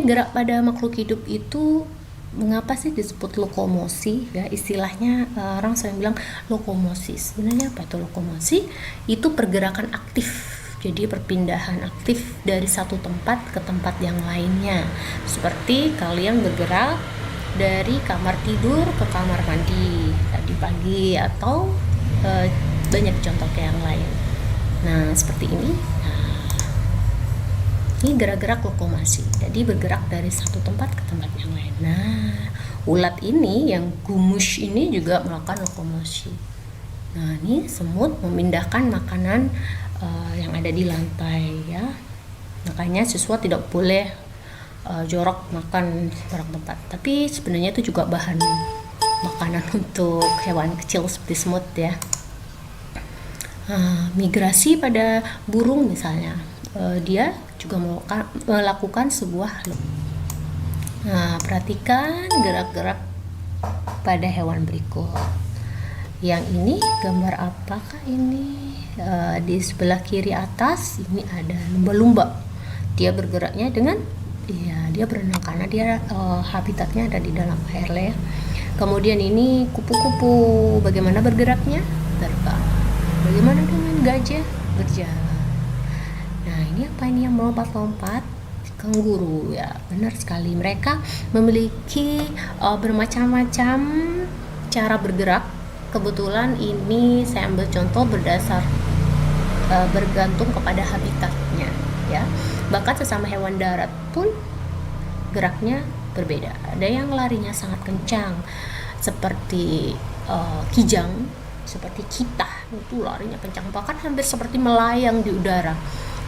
Gerak pada makhluk hidup itu mengapa sih disebut lokomosi ya, istilahnya orang sering bilang lokomosi. Sebenarnya apa itu lokomosi? Itu pergerakan aktif, jadi perpindahan aktif dari satu tempat ke tempat yang lainnya, seperti kalian bergerak dari kamar tidur ke kamar mandi tadi pagi, atau banyak contoh kayak yang lain. Nah seperti ini. Ini gerak-gerak lokomosi, jadi bergerak dari satu tempat ke tempat yang lain. Nah, ulat ini yang gumus ini juga melakukan lokomosi. Nah, ini semut memindahkan makanan yang ada di lantai ya. Makanya siswa tidak boleh jorok makan sembarang tempat. Tapi sebenarnya itu juga bahan makanan untuk hewan kecil seperti semut ya. Migrasi pada burung misalnya, dia juga melakukan sebuah. Nah, perhatikan gerak-gerak pada hewan berikut. Yang ini gambar apakah ini? Di sebelah kiri atas ini ada lumba-lumba. Dia bergeraknya dengan dia berenang karena dia habitatnya ada di dalam air ya. Kemudian ini kupu-kupu, bagaimana bergeraknya? Terbang. Bagaimana dengan gajah? Berjalan. Nah, ini apa ini yang melompat-lompat? Kanguru ya, benar sekali. Mereka memiliki bermacam-macam cara bergerak. Kebetulan ini saya ambil contoh berdasar bergantung kepada habitatnya ya. Bahkan sesama hewan darat pun geraknya berbeda. Ada yang larinya sangat kencang seperti kijang, seperti kita itu larinya kencang, bahkan hampir seperti melayang di udara.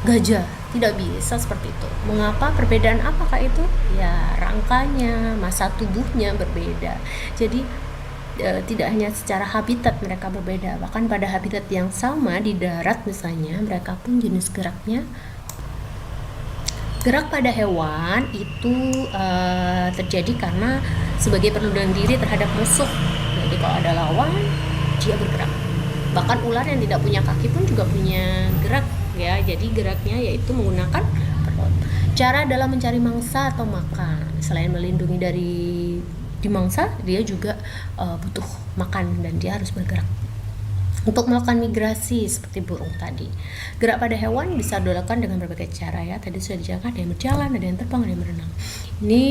Gajah tidak bisa seperti itu. Mengapa? Perbedaan apakah itu? Ya, rangkanya, masa tubuhnya berbeda. Jadi tidak hanya secara habitat mereka berbeda, bahkan pada habitat yang sama di darat misalnya, mereka pun jenis geraknya. Gerak pada hewan itu terjadi karena sebagai perlindungan diri terhadap musuh. Jadi kalau ada lawan, dia bergerak. Bahkan ular yang tidak punya kaki pun juga punya gerak ya. Jadi geraknya yaitu menggunakan perut. Cara dalam mencari mangsa atau makan, selain melindungi dari dimangsa, dia juga butuh makan dan dia harus bergerak untuk melakukan migrasi seperti burung tadi. Gerak pada hewan bisa dilakukan dengan berbagai cara ya. Tadi sudah dijelaskan, ada yang berjalan, ada yang terbang, ada yang berenang. Ini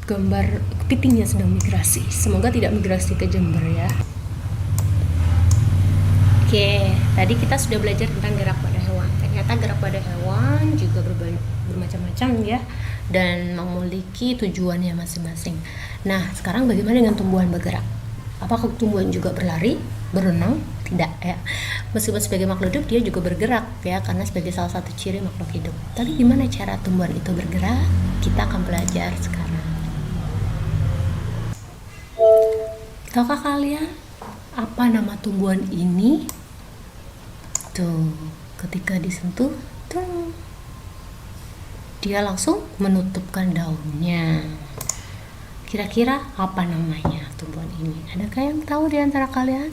gambar kepitingnya sedang migrasi. Semoga tidak migrasi ke Jember ya. Oke, tadi kita sudah belajar tentang gerak pada hewan. Ternyata gerak pada hewan juga bermacam-macam ya, dan memiliki tujuannya masing-masing. Nah, sekarang bagaimana dengan tumbuhan bergerak? Apakah tumbuhan juga berlari, berenang? Tidak ya. Meskipun sebagai makhluk hidup dia juga bergerak ya, karena sebagai salah satu ciri makhluk hidup. Tapi gimana cara tumbuhan itu bergerak? Kita akan belajar sekarang. Tahukah kalian apa nama tumbuhan ini? Tuh, ketika disentuh, tuh, dia langsung menutupkan daunnya. Kira-kira apa namanya tumbuhan ini? Adakah yang tahu di antara kalian?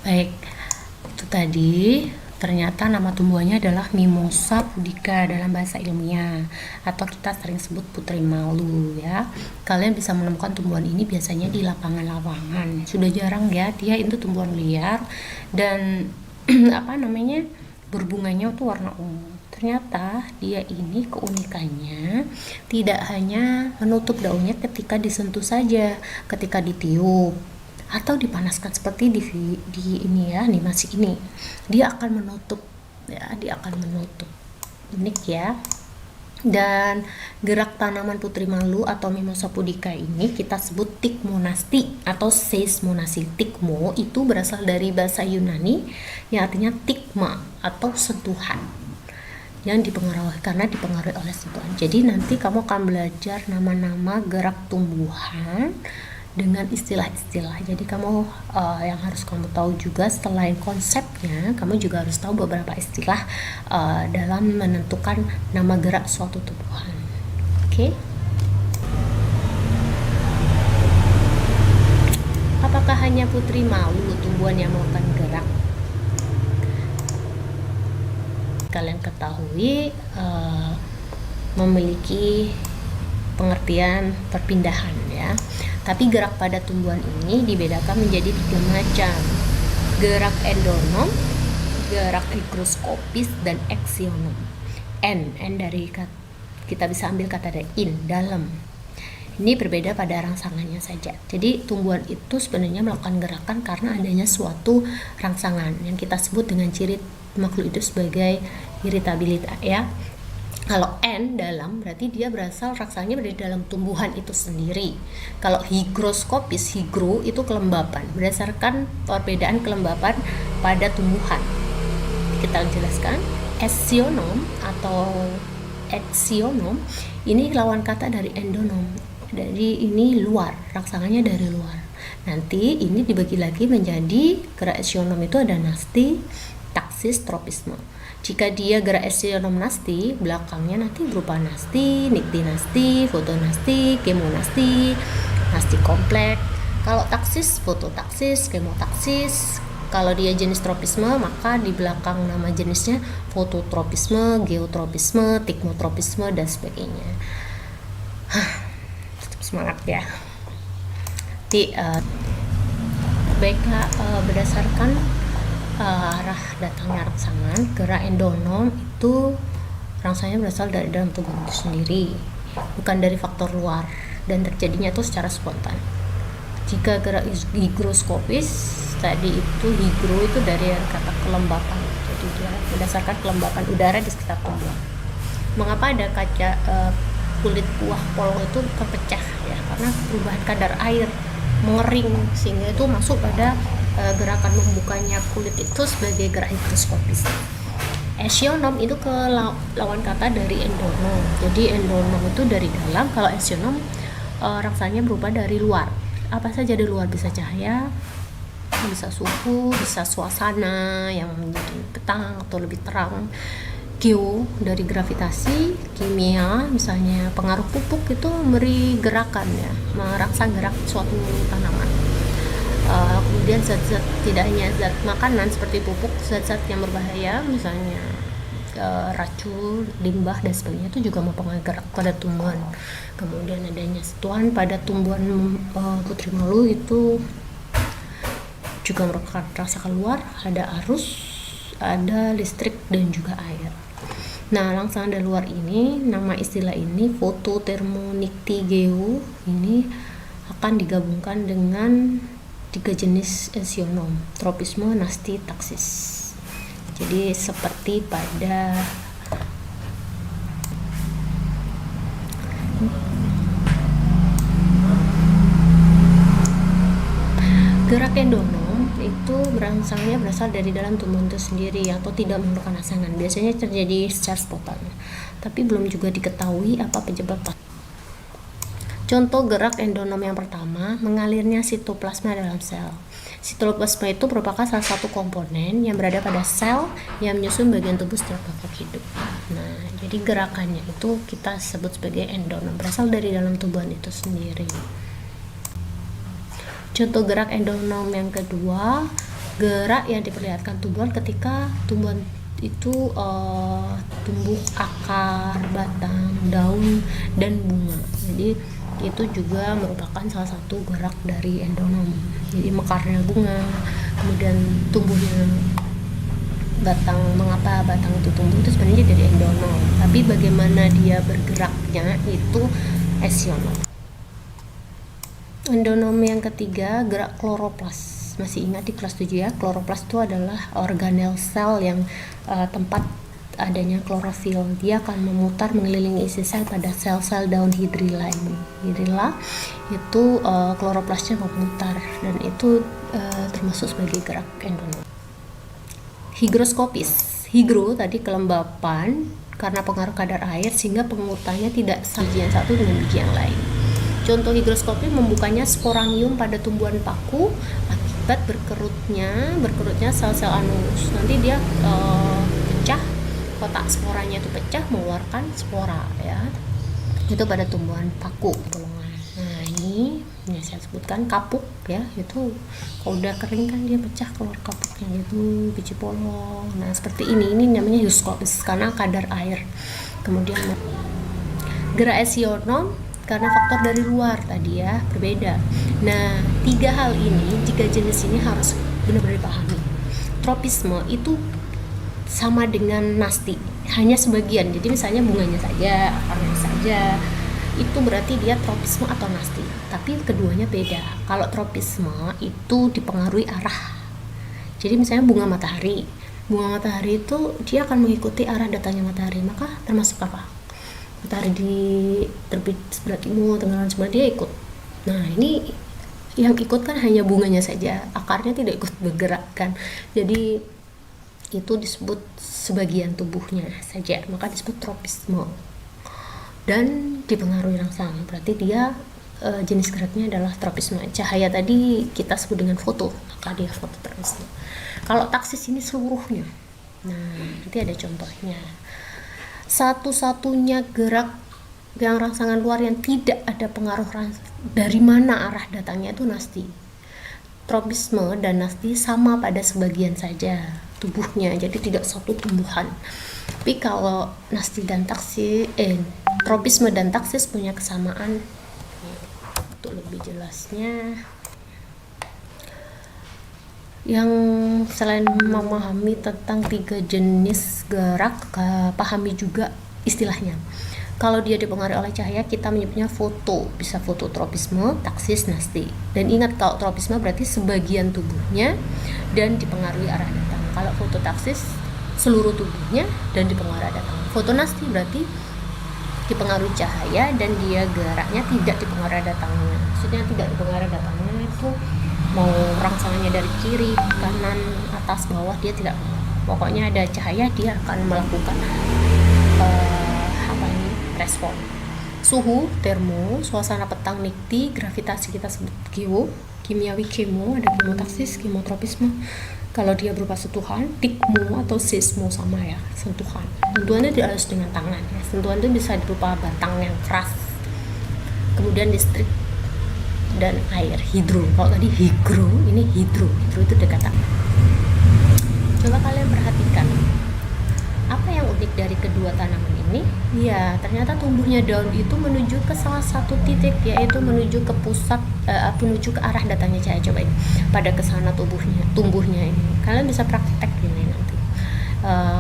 Baik, itu tadi ternyata nama tumbuhannya adalah Mimosa pudica dalam bahasa ilmiah, atau kita sering sebut putri malu ya. Kalian bisa menemukan tumbuhan ini biasanya di lapangan-lapangan. Sudah jarang ya, dia itu tumbuhan liar dan apa namanya, berbunganya tuh warna ungu. Ternyata dia ini keunikannya tidak hanya menutup daunnya ketika disentuh saja, ketika ditiup atau dipanaskan seperti di ini ya, animasi ini, dia akan menutup ya, dia akan menutup. Unik ya. Dan gerak tanaman putri malu atau Mimosa pudica ini kita sebut tikmonasti atau seismonasi. Tikmo itu berasal dari bahasa Yunani yang artinya tikma atau sentuhan, yang dipengaruhi oleh sentuhan. Jadi nanti kamu akan belajar nama-nama gerak tumbuhan dengan istilah-istilah. Jadi kamu yang harus kamu tahu juga selain konsepnya, kamu juga harus tahu beberapa istilah dalam menentukan nama gerak suatu tumbuhan. Oke? Apakah hanya putri malu tumbuhan yang melakukan gerak? Kalian ketahui memiliki pengertian perpindahan ya. Tapi gerak pada tumbuhan ini dibedakan menjadi 3 macam. Gerak endonom, gerak higroskopis, dan eksionom. N dari kita bisa ambil kata dari in, dalam. Ini berbeda pada rangsangannya saja. Jadi tumbuhan itu sebenarnya melakukan gerakan karena adanya suatu rangsangan yang kita sebut dengan ciri makhluk itu sebagai iritabilitas ya. Kalau N dalam berarti dia berasal rangsangnya dari dalam tumbuhan itu sendiri. Kalau higroskopis, higro itu kelembapan, berdasarkan perbedaan kelembapan pada tumbuhan. Kita jelaskan. Eksionom atau eksionom ini lawan kata dari endonom. Dari ini luar, rangsangannya dari luar. Nanti ini dibagi lagi menjadi gerak eksionom itu ada nasti, taksis, tropisme. Jika dia gerak eksionom nasti, belakangnya nanti berupa nasti, niktinasti, fotonasti, kemonasti, nasti kompleks. Kalau taksis, fototaksis, kemotaksis. Kalau dia jenis tropisme, maka di belakang nama jenisnya fototropisme, geotropisme, tikmotropisme, dan sebagainya. Semangat ya. Jadi baiklah, berdasarkan arah datangnya rangsangan, gerak endonom itu rangsangnya berasal dari dalam tubuh itu sendiri, bukan dari faktor luar, dan terjadinya itu secara spontan. Jika gerak higroskopis tadi itu higro itu dari kata kelembapan, jadi dia berdasarkan kelembapan udara di sekitar tumbuhan. Mengapa ada kaca kulit buah polong itu terpecah ya, karena perubahan kadar air mengering sehingga itu masuk pada gerakan membukanya kulit itu sebagai gerak higroskopis. Eksionom itu ke lawan kata dari endonom. Jadi endonom itu dari dalam, kalau eksionom rangsangnya berupa dari luar. Apa saja dari luar, bisa cahaya, bisa suhu, bisa suasana yang menjadi petang atau lebih terang. Geo dari gravitasi, kimia misalnya pengaruh pupuk itu memberi gerakan ya, merangsang gerak suatu tanaman. Kemudian zat-zat, tidak hanya zat makanan seperti pupuk, zat-zat yang berbahaya misalnya racun, limbah dan sebagainya itu juga mempengaruhi gerak pada tumbuhan. Kemudian adanya sentuhan pada tumbuhan putri malu itu juga merupakan rasa keluar, ada arus, ada listrik dan juga air. Nah, rangsangan dari luar ini, nama istilah ini fototermoniktigeo ini akan digabungkan dengan 3 jenis eksionom, tropisme, nasti, taksis. Jadi seperti pada gerak endonom itu berangsangnya berasal dari dalam tumbuhan itu sendiri atau tidak memerlukan rangsangan. Biasanya terjadi secara spontan, tapi belum juga diketahui apa penyebab. Contoh gerak endonom yang pertama, mengalirnya sitoplasma dalam sel. Sitoplasma itu merupakan salah satu komponen yang berada pada sel yang menyusun bagian tubuh setiap makhluk hidup. Nah, jadi gerakannya itu kita sebut sebagai endonom, berasal dari dalam tumbuhan itu sendiri. Contoh gerak endonom yang kedua, gerak yang diperlihatkan tumbuhan ketika tumbuhan itu tumbuh akar, batang, daun, dan bunga. Jadi itu juga merupakan salah satu gerak dari endonom. Jadi mekarnya bunga, kemudian tumbuhnya batang, mengapa batang itu tumbuh itu sebenarnya dari endonom. Tapi bagaimana dia bergeraknya itu eksionom. Endonom yang ketiga, gerak kloroplas. Masih ingat di kelas 7 ya, kloroplas itu adalah organel sel yang tempat adanya klorofil. Dia akan memutar mengelilingi isi sel pada sel-sel daun hidrilla ini. Hidrilla itu kloroplasnya memutar, dan itu termasuk sebagai gerak endonom. Higroskopis. Higro tadi kelembapan karena pengaruh kadar air sehingga pengurutannya tidak biji yang satu dengan biji yang lain. Contoh higroskopi membukanya sporangium pada tumbuhan paku akibat berkerutnya sel-sel anus. Nanti dia pecah, kotak sporanya itu pecah mengeluarkan spora ya. Itu pada tumbuhan paku bolongan. Nah ini saya sebutkan kapuk ya, itu kalau udah kering kan dia pecah keluar kapuknya, itu biji polong. Nah seperti ini namanya higroskopis karena kadar air. Kemudian Graesionom karena faktor dari luar tadi ya, berbeda. Nah 3 hal ini, 3 jenis ini harus benar-benar dipahami. Tropisme itu sama dengan nasti, hanya sebagian. Jadi misalnya bunganya saja, akarnya saja, itu berarti dia tropisme atau nasti. Tapi keduanya beda. Kalau tropisme itu dipengaruhi arah. Jadi misalnya bunga matahari itu dia akan mengikuti arah datangnya matahari, maka termasuk apa? Matahari di terbit sebelah timur, tengah, sebelah, dia ikut. Nah ini yang ikut kan hanya bunganya saja, akarnya tidak ikut bergerak kan. Jadi itu disebut sebagian tubuhnya saja, maka disebut tropisme. Dan dipengaruhi rangsang, berarti dia jenis geraknya adalah tropisme. Cahaya tadi kita sebut dengan foto, maka dia fototropisme. Kalau taksis ini seluruhnya. Nah nanti ada contohnya. Satu-satunya gerak yang rangsangan luar yang tidak ada pengaruh dari mana arah datangnya itu nasti. Tropisme dan nasti sama pada sebagian saja tubuhnya, jadi tidak satu tumbuhan. Tapi kalau nasti dan taksis, tropisme dan taksis punya kesamaan. Untuk lebih jelasnya, yang selain memahami tentang 3 jenis gerak, pahami juga istilahnya. Kalau dia dipengaruhi oleh cahaya, kita menyebutnya foto, bisa fototropisme, taksis, nasti. Dan ingat, kalau tropisme berarti sebagian tubuhnya dan dipengaruhi arah datang. Kalau fototaksis seluruh tubuhnya dan dipengaruhi arah datang. Fotonasti berarti dipengaruhi cahaya dan dia geraknya tidak dipengaruhi datangnya. Maksudnya tidak dipengaruhi datangnya itu mau rangsangannya dari kiri, kanan, atas, bawah, dia tidak. Pokoknya ada cahaya, dia akan melakukan respon. Suhu, termo, suasana petang, nikti, gravitasi kita sebut geo, kimiawi kemo, ada kemotaksis, kemotropisme. Kalau dia berupa sentuhan, tikmo atau sismo sama ya, sentuhan. Sentuhannya tidak harus dengan tangan ya. Sentuhan itu bisa berupa batang yang keras. Kemudian listrik dan air, hidro. Kalau tadi higro, ini hidro itu dekat. Coba kalian perhatikan apa yang unik dari kedua tanaman ini. Ya ternyata tumbuhnya daun itu menuju ke salah satu titik, yaitu menuju ke pusat, menuju ke arah datangnya cahaya. Coba ini pada kesana tumbuhnya ini, kalian bisa praktek ini nanti.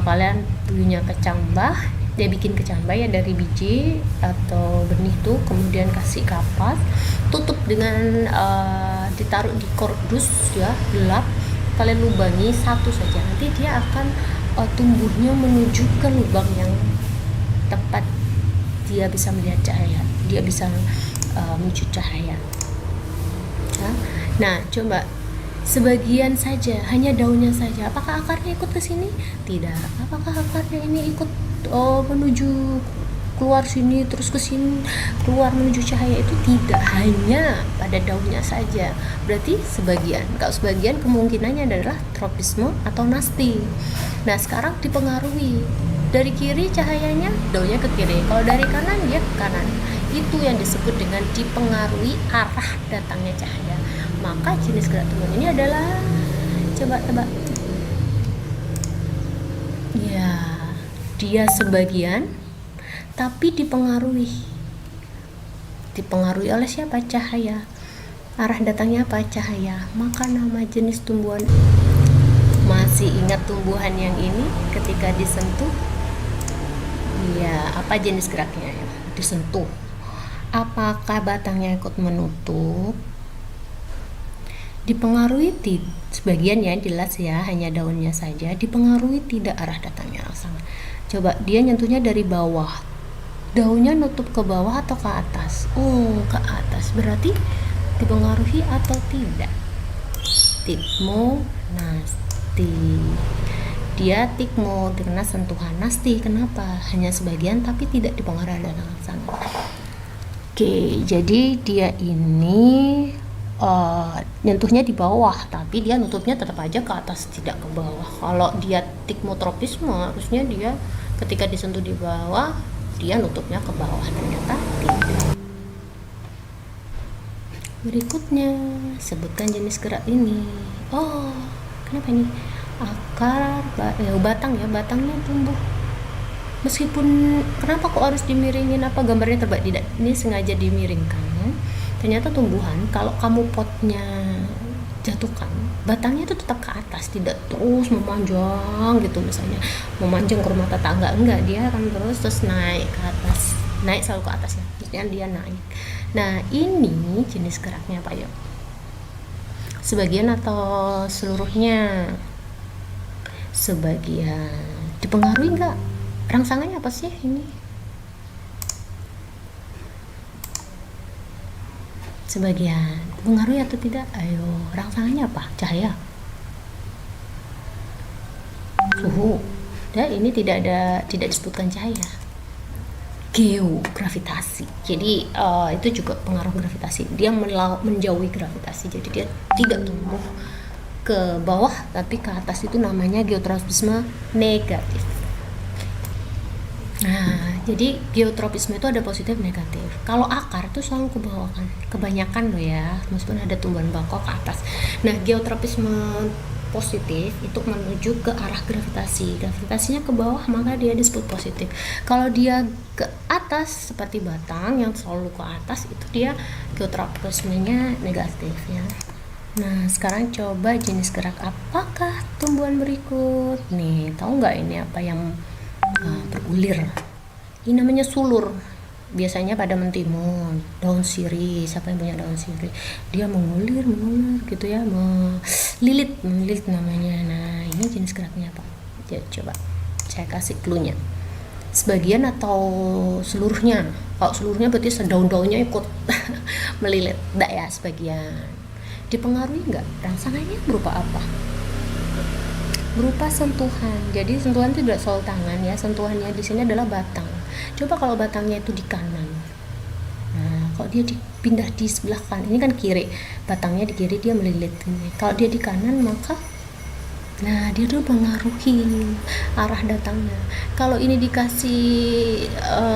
Kalian punya kecambah, dia bikin kecambah ya dari biji atau benih tuh, kemudian kasih kapas, tutup dengan ditaruh di kordus ya, gelap, kalian lubangi satu saja, nanti dia akan tumbuhnya menuju ke lubang yang tepat, dia bisa melihat cahaya, dia bisa menuju cahaya. Nah coba sebagian saja, hanya daunnya saja, apakah akarnya ikut ke sini? Tidak. Apakah akarnya ini ikut menuju keluar sini terus ke sini, keluar menuju cahaya? Itu tidak, hanya pada daunnya saja. Berarti sebagian. Kalau sebagian kemungkinannya adalah tropisme atau nasti. Nah sekarang dipengaruhi dari kiri cahayanya, daunnya ke kiri. Kalau dari kanan dia ke kanan. Itu yang disebut dengan dipengaruhi arah datangnya cahaya. Maka jenis gerak tumbuhan ini adalah, coba tebak. Ya, dia sebagian tapi dipengaruhi oleh siapa? Cahaya. Arah datangnya apa? Cahaya. Maka nama jenis tumbuhan, masih ingat tumbuhan yang ini ketika disentuh? Ya, apa jenis geraknya ya? Disentuh. Apakah batangnya ikut menutup? Dipengaruhi sebagian ya, jelas ya, hanya daunnya saja. Dipengaruhi tidak arah datangnya rangsangan. Coba dia nyentuhnya dari bawah, daunnya nutup ke bawah atau ke atas? Ke atas. Berarti dipengaruhi atau tidak? Tikmo, nasti. Dia tikmo karena sentuhan. Nasti kenapa? Hanya sebagian tapi tidak dipengaruhi rangsangan. Oke, jadi dia ini nyentuhnya di bawah, tapi dia nutupnya tetap aja ke atas, tidak ke bawah. Kalau dia tikmotropisme, harusnya dia ketika disentuh di bawah, dia nutupnya ke bawah. Ternyata tidak. Berikutnya, sebutkan jenis gerak ini. Oh, kenapa ini? Akar, batang ya, batangnya tumbuh. Meskipun kenapa kok harus dimiringin, apa gambarnya terbuat tidak? Ini sengaja dimiringkan. Ternyata tumbuhan, kalau kamu potnya jatuhkan, batangnya itu tetap ke atas, tidak terus memanjang gitu, misalnya memanjang ke rumah tetangga, enggak, dia akan terus naik ke atas, naik selalu ke atas ya, maksudnya dia naik. Nah, ini jenis geraknya Pak, yuk sebagian atau seluruhnya? Sebagian. Dipengaruhi enggak? Rangsangannya apa sih ini? Sebagian. Dipengaruhi atau tidak? Ayo, rangsangannya apa? Cahaya, suhu. Dan ini tidak disebutkan cahaya. Geogravitasi. Jadi itu juga pengaruh gravitasi. Dia menjauhi gravitasi. Jadi dia tidak tumbuh ke bawah tapi ke atas, itu namanya geotropisme negatif. Nah, jadi geotropisme itu ada positif negatif. Kalau akar itu selalu ke bawah kan, kebanyakan loh ya, meskipun ada tumbuhan bakau ke atas. Nah, geotropisme positif itu menuju ke arah gravitasi, gravitasinya ke bawah, maka dia disebut positif. Kalau dia ke atas seperti batang yang selalu ke atas, itu dia geotropismenya negatif ya. Nah, sekarang coba jenis gerak apakah tumbuhan berikut nih, tahu nggak ini apa yang berulir? Ini namanya sulur. Biasanya pada mentimun, daun sirih. Siapa yang punya daun sirih? Dia mengulir gitu ya, melilit namanya. Nah, ini jenis geraknya apa? Ya, coba saya kasih clue-nya. Sebagian atau seluruhnya? Kalau seluruhnya berarti daun-daunnya ikut melilit. Enggak ya, sebagian. Dipengaruhi enggak? Rangsangannya berupa apa? Berupa sentuhan. Jadi sentuhan itu tidak selalu tangan ya, sentuhannya di sini adalah batang. Coba kalau batangnya itu di kanan, nah kalau dia dipindah di sebelah kanan, ini kan kiri, batangnya di kiri, dia melilit ini. Kalau dia di kanan, maka nah dia tuh mengaruhi arah datangnya. Kalau ini dikasih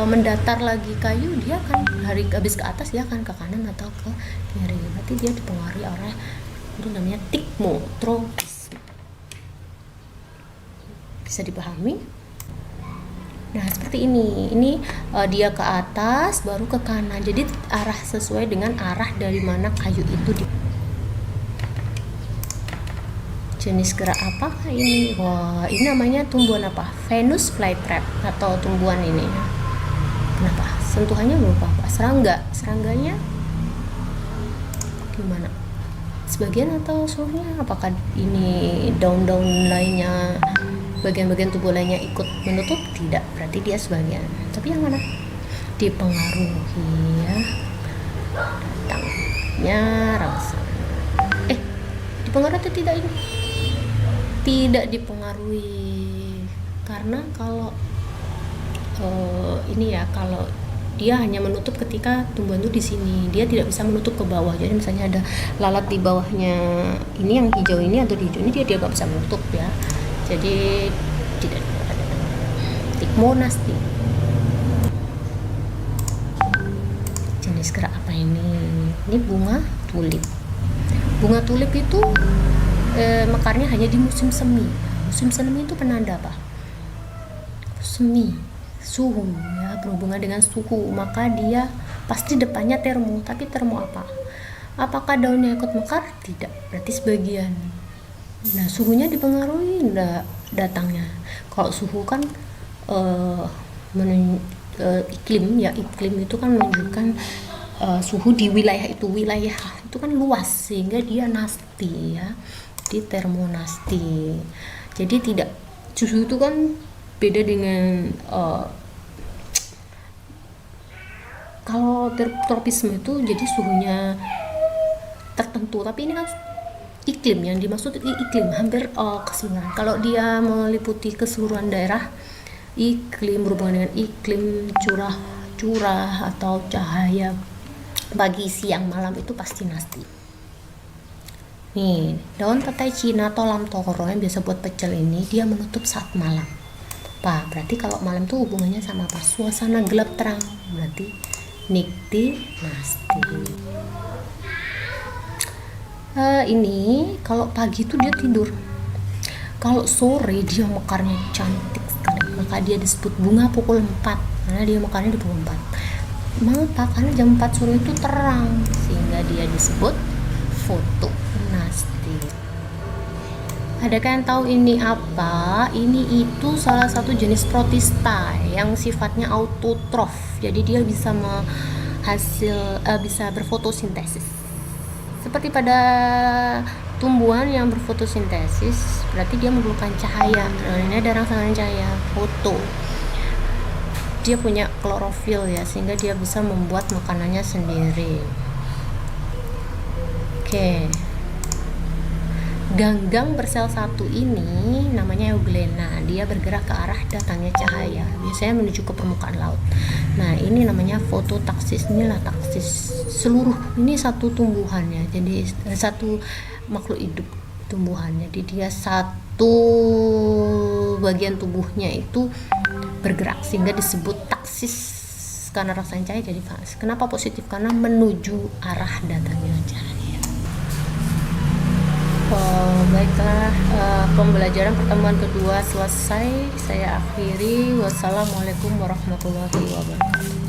mendatar lagi kayu, dia akan habis ke atas, dia akan ke kanan atau ke kiri, berarti dia dipengaruhi arah. Itu namanya tikmotropis. Bisa dipahami? Nah, seperti ini dia ke atas baru ke kanan, jadi arah sesuai dengan arah dari mana kayu itu Jenis gerak apakah ini? Wah, ini namanya tumbuhan apa? Venus flytrap atau tumbuhan ini. Kenapa? Sentuhannya berupa apa? Serangganya gimana? Sebagian atau seluruhnya? Apakah ini daun-daun lainnya, bagian-bagian tubuh lainnya ikut menutup? Tidak, berarti dia sebagian. Tapi yang mana? Dipengaruhi ya, datangnya rasa. Dipengaruhi atau tidak ini? Tidak dipengaruhi, karena kalau ini ya, kalau dia hanya menutup ketika tumbuhan itu di sini, dia tidak bisa menutup ke bawah. Jadi misalnya ada lalat di bawahnya, ini yang hijau ini atau di hijau ini, dia nggak bisa menutup ya. Jadi tidak ada tikmonasti. Jenis gerak apa ini? Ini bunga tulip. Bunga tulip itu mekarnya hanya di musim semi. Musim semi itu penanda apa? Semi, suhu ya, berhubungan dengan suhu, maka dia pasti depannya termo. Tapi termo apa? Apakah daunnya ikut mekar? Tidak, berarti sebagian. Nah, suhunya dipengaruhi enggak datangnya? Kalau suhu kan iklim ya, iklim itu kan menunjukkan suhu di wilayah itu kan luas, sehingga dia nasti ya, di termonasti. Jadi tidak, suhu itu kan beda dengan kalau tropisme itu jadi suhunya tertentu, tapi ini kan iklim, yang dimaksud iklim hampir keseluruhan. Kalau dia meliputi keseluruhan daerah, iklim berhubungan dengan iklim curah curah atau cahaya pagi, siang, malam itu pasti nasti. Nih, daun petai Cina atau lam toro yang biasa buat pecel ini dia menutup saat malam. Pak, berarti kalau malam tuh hubungannya sama apa? Suasana gelap terang. Berarti nikti nasti. Ini kalau pagi tuh dia tidur. Kalau sore dia mekarnya cantik sekali. Maka dia disebut bunga pukul 4 karena dia mekarnya di pukul 4. Mengapa? Karena jam 4 sore itu terang sehingga dia disebut foto nasti. Adakah yang tahu ini apa? Ini itu salah satu jenis protista yang sifatnya autotrof. Jadi dia bisa bisa berfotosintesis. Seperti pada tumbuhan yang berfotosintesis, berarti dia memerlukan cahaya. Nah, ini ada rangsangan cahaya, foto. Dia punya klorofil ya, sehingga dia bisa membuat makanannya sendiri. Oke. Ganggang bersel satu ini namanya euglena. Dia bergerak ke arah datangnya cahaya, biasanya menuju ke permukaan laut. Nah, ini namanya fototaksis. Inilah taksis seluruh. Ini satu tumbuhannya. Jadi satu makhluk hidup tumbuhan. Jadi dia satu bagian tubuhnya itu bergerak sehingga disebut taksis karena rasanya cahaya jadi fase. Kenapa positif? Karena menuju arah datangnya cahaya. Baiklah, pembelajaran pertemuan kedua selesai. Saya akhiri. Wassalamualaikum warahmatullahi wabarakatuh.